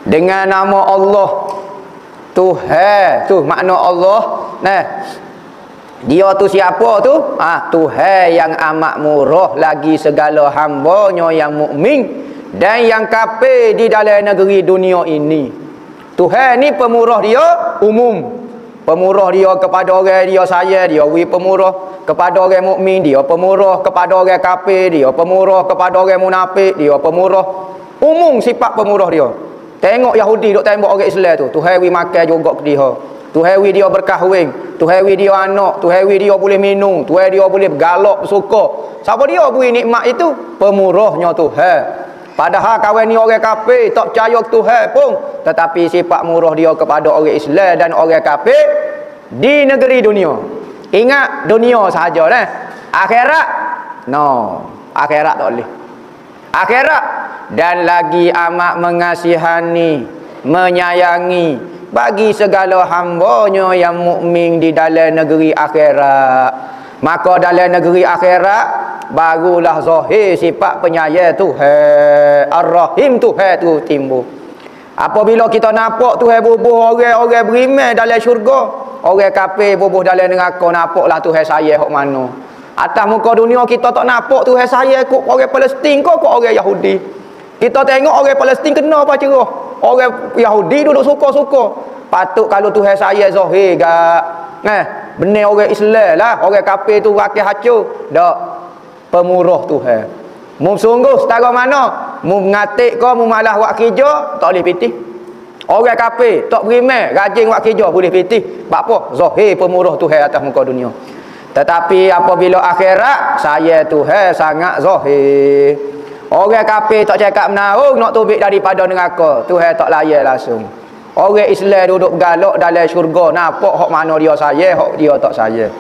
dengan nama Allah Tuhan. Tu makna Allah. Nah, dia tu siapa tu? Tuhan yang amat murah lagi segala hambanya yang mukmin dan yang kafir di dalam negeri dunia ini. Tuhan ni pemurah dia umum. Pemurah dia kepada orang dia sayang, dia pemurah kepada orang mukmin, dia pemurah kepada orang kafir, dia pemurah kepada orang munafik, dia pemurah. Umum sifat pemurah dia. Tengok Yahudi duk tembak orang Islam tu, Tuhan makan juga ke dia. Tuhan dia berkahwin, Tuhan dia anak, Tuhan dia boleh minum, Tuhan dia boleh galak suka. Siapa dia beri nikmat itu? Pemurahnya Tuhan. Padahal kawan ni orang kafir, tak percaya ke Tuhan pun, tetapi sifat murah dia kepada orang Islam dan orang kafir di negeri dunia. Ingat dunia sahaja dah. Akhirat no, akhirat tak boleh. Akhirat dan lagi amat mengasihani, menyayangi bagi segala hambanya yang mukmin di dalam negeri akhirat. Maka dalam negeri akhirat barulah zahir sifat penyayang Tuhan Ar-Rahim Tuhan tu timbul. Apabila kita nampak Tuhan bubuh orang-orang beriman dalam syurga, orang kafir bubuh dalam neraka, nampaklah Tuhan sayang hok mana. Atas muka dunia kita tak nampak Tuhan sayang kok orang Palestin kok orang Yahudi. Kita tengok orang Palestin kena apa cerah, orang Yahudi duduk suka-suka. Patut kalau Tuhan sayang zahir gak benar orang Islam lah, orang kafir tu rakyat hancur. Tak, pemurah Tuhan. Mu sungguh setara mana? Mu ngatik kau, mu malah buat kerja, tak boleh pitih. Orang kafir tak beriman, rajin buat kerja boleh pitih. Sebab apa? Zahir pemurah Tuhan atas muka dunia. Tetapi apabila akhirat, saya Tuhan sangat zahir. Orang kafir tak cakap menaung nak tubik daripada neraka, Tuhan tak layak langsung. Orang Islam duduk galak dalam syurga, nampak hak mana dia sayang, hak dia tak sayang.